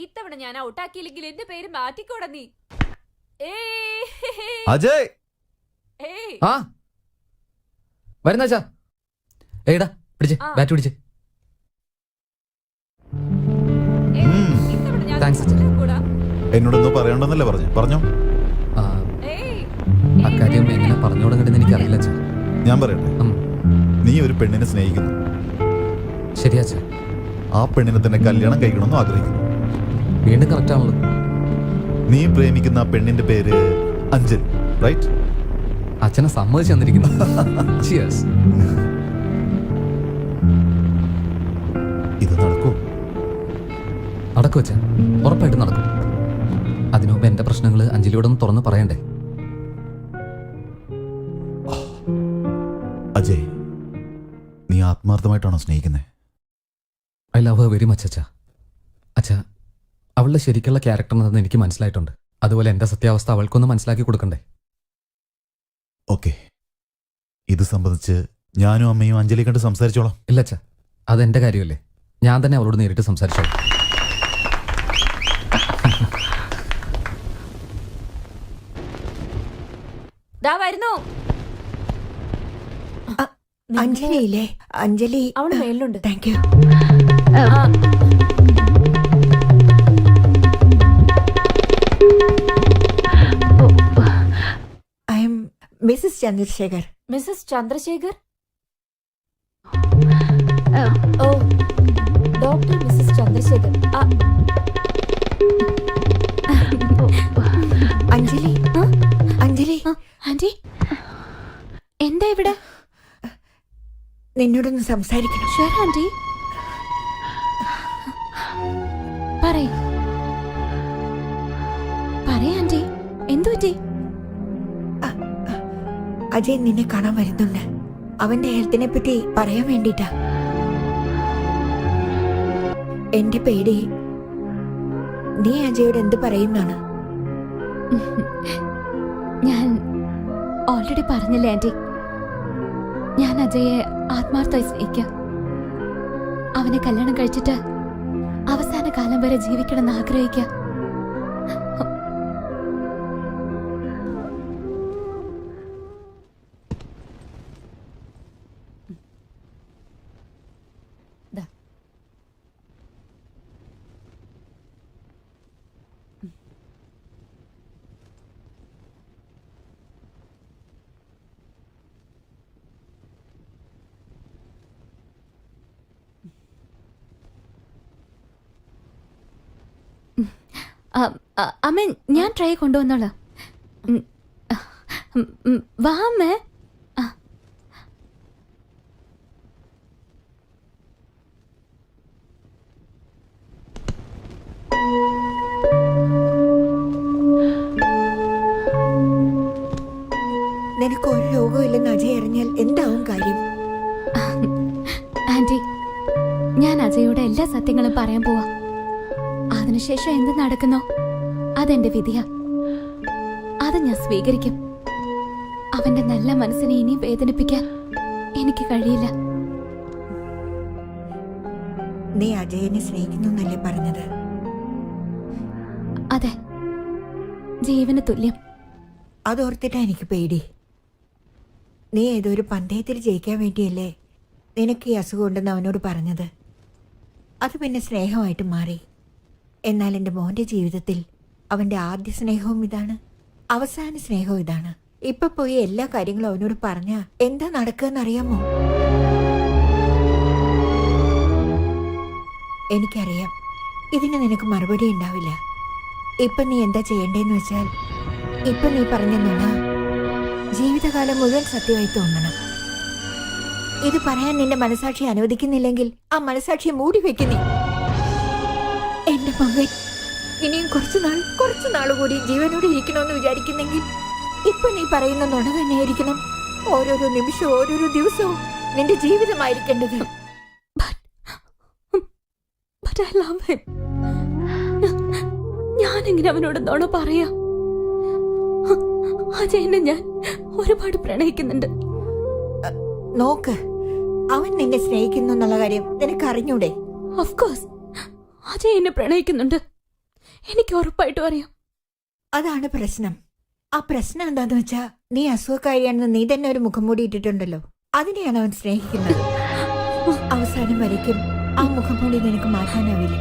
ഇത്തവണ ഞാൻ ഔട്ടാക്കിയില്ലെങ്കിൽ എന്റെ പേര് മാറ്റിക്കോട നീ. അജയ് ആ വരുന്നാച്ചാ. ഏടാ പിടിച്ച് ബാറ്റ് പിടിച്ച്. താങ്ക്സ് അച്ഛാ. എന്നോടൊന്നും പറയണ്ടെന്നല്ലേ പറഞ്ഞോ. അക്കാര്യം എങ്ങനെ പറഞ്ഞു തുടങ്ങണ്ടെന്ന് എനിക്കറിയില്ല അച്ഛാ. ഞാൻ പറയട്ടെ, നീ ഒരു പെണ്ണിനെ സ്നേഹിക്കുന്നു. ശരിയാ അച്ഛാ. ആ പെണ്ണിനെ തന്നെ കല്യാണം കഴിക്കണമെന്ന് ആഗ്രഹിക്കുന്നു. വീണ്ടും കറക്റ്റ് ആണല്ലോ. നീ പ്രേമിക്കുന്ന ആ പെണ്ണിന്റെ പേര് അഞ്ജലി, റൈറ്റ്? അച്ഛനെ സമ്മതിച്ചു തന്നിരിക്കുന്നു. ഇത് നടക്കൂ? നടക്കും അച്ഛാ, ഉറപ്പായിട്ട് നടക്കും. അതിനുമുമ്പ് എന്റെ പ്രശ്നങ്ങൾ അഞ്ജലിയോടൊന്ന് തുറന്ന് പറയണ്ടേ. അജയ്, നീ ആത്മാർത്ഥമായിട്ടാണോ സ്നേഹിക്കുന്നത്? I love her very much അച്ഛാ. അച്ഛാ, അവളുടെ ശരിക്കുള്ള ക്യാരക്ടർ എന്താണെന്ന് എനിക്ക് മനസ്സിലായിട്ടുണ്ട്. അതുപോലെ എന്റെ സത്യാവസ്ഥ അവൾക്കൊന്ന് മനസ്സിലാക്കി കൊടുക്കണ്ടേ. ഓക്കെ, ഇത് സംബന്ധിച്ച് ഞാനും അമ്മയും അഞ്ജലി കണ്ട് സംസാരിച്ചോളാം. ഇല്ല അച്ഛാ, അതെന്റെ കാര്യമല്ലേ. ഞാൻ തന്നെ അവളോട് നേരിട്ട് സംസാരിച്ചോളാം. വരുന്നു അഞ്ജലിയില്ലേ? അഞ്ജലി അവള് മേളിലുണ്ട്. Thank you. I'm Mrs Chandrashekhar. Mrs Chandrashekhar? ഓ, doctor Mrs Chandrashekhar. Anjali, Anjali. Aunty, എന്താ ഇവിടെ? നിന്നോടൊന്ന് സംസാരിക്കണം. ഷുവർ ആന്റി, പറയ് ആന്റി, എന്തു പറ്റി? അജയ് നിന്നെ കാണാൻ വരുന്നുണ്ട്. അവന്റെ ഹെൽത്തിനെ പറ്റി പറയാൻ വേണ്ടിട്ടാ. എന്റെ പേടി നീ അജയോട് എന്ത് പറയുന്നാണ്. ഞാൻ ഓൾറെഡി പറഞ്ഞില്ലേ ആന്റി, ഞാൻ അജയെ ആത്മാർത്ഥമായി സ്നേഹിക്കാം. അവനെ കല്യാണം കഴിച്ചിട്ട് അവസാന കാലം വരെ ജീവിക്കണമെന്ന് ആഗ്രഹിക്കാം. അമ്മ, ഞാൻ ട്രൈ കൊണ്ടുവന്നോളാം. വാ അമ്മേ. നിനക്ക് ഒരു രോഗവും ഇല്ലെന്ന് അജയ് അറിഞ്ഞാൽ എന്താവും കാര്യം? ആന്റി, ഞാൻ അജയോട് എല്ലാ സത്യങ്ങളും പറയാൻ പോവാ. അതിനുശേഷം എന്ത് നടക്കുന്നോ അതെന്റെ വിധിയാ. അത് ഞാൻ സ്വീകരിക്കും. അവന്റെ നല്ല മനസ്സിനെ ഇനിയും വേദനിപ്പിക്കാൻ എനിക്ക് കഴിയില്ല. നീ അജയനെ സ്നേഹിക്കുന്നു എന്നല്ലേ പറഞ്ഞത്? അതെ, ജീവന് തുല്യം. അതോർത്തിട്ടാ എനിക്ക് പേടി. നീ ഏതൊരു പന്തയത്തിൽ ജയിക്കാൻ വേണ്ടിയല്ലേ നിനക്ക് ഈ അസുഖം ഉണ്ടെന്ന് അവനോട് പറഞ്ഞത്. അത് പിന്നെ സ്നേഹമായിട്ട് മാറി. എന്നാൽ എൻ്റെ മോൻ്റെ ജീവിതത്തിൽ അവൻ്റെ ആദ്യ സ്നേഹവും ഇതാണ്, അവസാന സ്നേഹവും ഇതാണ്. ഇപ്പൊ പോയി എല്ലാ കാര്യങ്ങളും അവനോട് പറഞ്ഞാ എന്താ നടക്കുകയെന്നറിയാമോ? എനിക്കറിയാം ഇതിന് നിനക്ക് മറുപടി ഉണ്ടാവില്ല. ഇപ്പൊ നീ എന്താ ചെയ്യേണ്ടതെന്ന് വെച്ചാൽ, ഇപ്പൊ നീ പറഞ്ഞെന്നുണ്ടാ ജീവിതകാലം മുഴുവൻ സത്യമായി തോന്നണം. ഇത് പറയാൻ നിന്റെ മനസാക്ഷി അനുവദിക്കുന്നില്ലെങ്കിൽ ആ മനസാക്ഷിയെ മൂടി വെക്കുന്നേ. എന്റെ മകൻ ഇനിയും കുറച്ചു നാൾ കൂടി ജീവനോടെ ഇരിക്കണമെന്ന് വിചാരിക്കുന്നെങ്കിൽ ഇപ്പൊ നീ പറയുന്ന നുണ തന്നെയായിരിക്കണം. ഓരോരോ നിമിഷവും ഓരോരോ ദിവസവും നിന്റെ ജീവിതമായിരിക്കേണ്ടത്. ഞാനെങ്ങനെ അവനോട് നുണ പറയാ? അജയനെ ഞാൻ ഒരുപാട് പ്രണയിക്കുന്നുണ്ട്. നോക്ക്, അവൻ നിന്നെ സ്നേഹിക്കുന്നു എന്നുള്ള കാര്യം നിനക്ക് അറിഞ്ഞൂടെ? ഓഫ് കോഴ്സ്, അജയ് എന്നെ പ്രണയിക്കുന്നുണ്ട്. എനിക്ക് ഉറപ്പായിട്ടും അറിയാം. അതാണ് പ്രശ്നം. ആ പ്രശ്നം എന്താന്ന് വെച്ചാ, നീ അസുഖക്കാരിയാണെന്ന് നീ തന്നെ ഒരു മുഖം മൂടി ഇട്ടിട്ടുണ്ടല്ലോ. അതിനെയാണ് അവൻ സ്നേഹിക്കുന്നത്. അവസാനം വരയ്ക്കും ആ മുഖം മൂടി നിനക്ക് മാറ്റാനാവില്ല.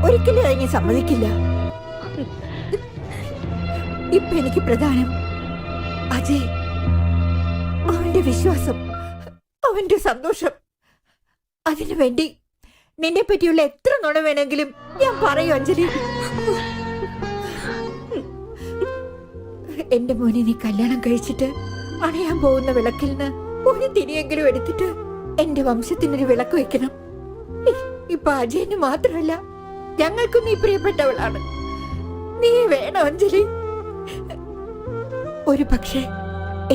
ഒരിക്കലും അതിനെ സമ്മതിക്കില്ല. ഇപ്പൊ എനിക്ക് പ്രധാനം അജയ്, അവന്റെ വിശ്വാസം, അവന്റെ സന്തോഷം. അതിനു വേണ്ടി നിന്നെ പറ്റിയുള്ള എത്ര നുണ വേണമെങ്കിലും ഞാൻ പറയൂ അഞ്ജലി. എന്റെ മോനെ നീ കല്യാണം കഴിച്ചിട്ട് അണയാൻ പോകുന്ന വിളക്കിൽ നിന്ന് ഒരു തിരിയെങ്കിലും എടുത്തിട്ട് എന്റെ വംശത്തിനൊരു വിളക്ക് വെക്കണം. ഇപ്പൊ അജയന് മാത്രമല്ല, ഞങ്ങൾക്കും നീ പ്രിയപ്പെട്ടവളാണ്. നീ വേണം അഞ്ജലി. ഒരു പക്ഷേ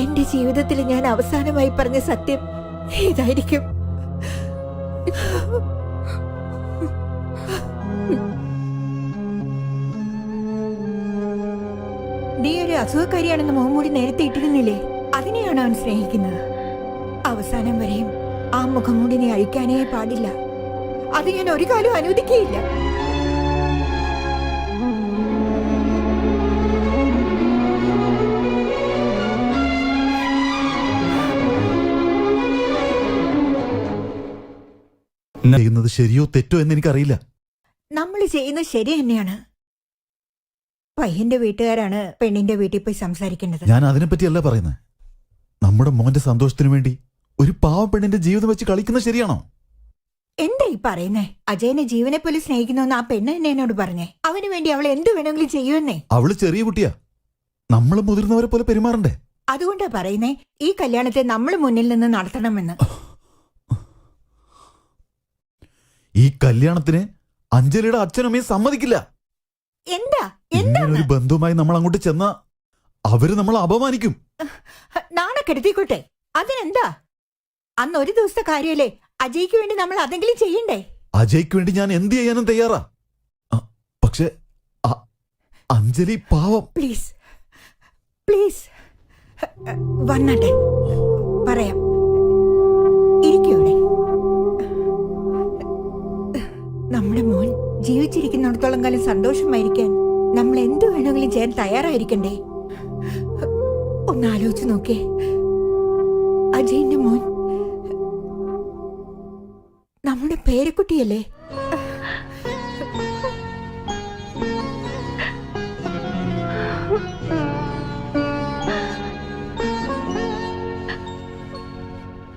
എന്റെ ജീവിതത്തിൽ ഞാൻ അവസാനമായി പറഞ്ഞ സത്യം ഇതായിരിക്കും. നീ ഒരു അസുഖക്കാരിയാണെന്ന് മുഖംമൂടി നേരത്തെ ഇട്ടിരുന്നില്ലേ? അതിനെയാണ് അവൻ സ്നേഹിക്കുന്നത്. അവസാനം വരെയും ആ മുഖംമൂടി നീ അഴിക്കാനേ പാടില്ല. അത് ഞാൻ ഒരു കാലം അനുവദിക്കുകയില്ല. ചെയ്യുന്നത് ശരിയോ തെറ്റോ എന്ന് എനിക്കറിയില്ല. നമ്മൾ ചെയ്യുന്നത് ശരി തന്നെയാണ്. പയ്യന്റെ വീട്ടുകാരാണ് പെണ്ണിന്റെ വീട്ടിൽ പോയി സംസാരിക്കേണ്ടത്. ഞാൻ അതിനെപ്പറ്റിയല്ല പറയുന്നത്. നമ്മുടെ മോന്റെ സന്തോഷത്തിനു വേണ്ടി ഒരു പാവ പെണ്ണിന്റെ ജീവിതം വെച്ച് കളിക്കുന്നത് ശരിയാണോ? എന്താ ഈ പറയുന്നേ? അജയനെ ജീവനെ പോലെ സ്നേഹിക്കുന്നുവെന്ന് ആ പെണ്ണ് തന്നെ എന്നോട് പറഞ്ഞേ. അവന് വേണ്ടി അവൾ എന്ത് വേണമെങ്കിലും ചെയ്യുമെന്നേ. അവള് ചെറിയ കുട്ടിയാ. നമ്മൾ മുതിർന്നവരെ പോലെ പെരുമാറണ്ടേ? അതുകൊണ്ടാ പറയുന്നേ, ഈ കല്യാണത്തെ നമ്മൾ മുന്നിൽ നിന്ന് നടത്തണമെന്ന്. ഈ കല്യാണത്തിന് അഞ്ജലിയുടെ അച്ഛനമ്മയും സമ്മതിക്കില്ല. എന്താ ഇങ്ങനെ ഒരു ബന്ധുവുമായി നമ്മൾ അങ്ങോട്ട് ചെന്നാ അവര് നമ്മൾ അപമാനിക്കും. നാണക്കെടുത്തിക്കോട്ടെ, അതിനെന്താ? അന്ന് ഒരു ദിവസത്തെ കാര്യമല്ലേ, അജയ്ക്ക് വേണ്ടി നമ്മൾ അതെങ്കിലും ചെയ്യണ്ടേ? അജയ്ക്ക് വേണ്ടി ഞാൻ എന്ത് ചെയ്യാനും തയ്യാറാ. പക്ഷെ അഞ്ജലി പാവം. പ്ലീസ് പ്ലീസ് വന്നാട്ടെ, പറയാം. ഇരിക്കൂടെ? നമ്മുടെ മോൻ ജീവിച്ചിരിക്കുന്നിടത്തോളം കാലം സന്തോഷമായിരിക്കാൻ നമ്മൾ എന്ത് വേണമെങ്കിലും ചെയ്യാൻ തയ്യാറായിരിക്കണ്ടേ? ഒന്നാലോചിച്ച് നോക്കേ. അജയന്റെ മോൻ നമ്മുടെ പേരക്കുട്ടിയല്ലേ?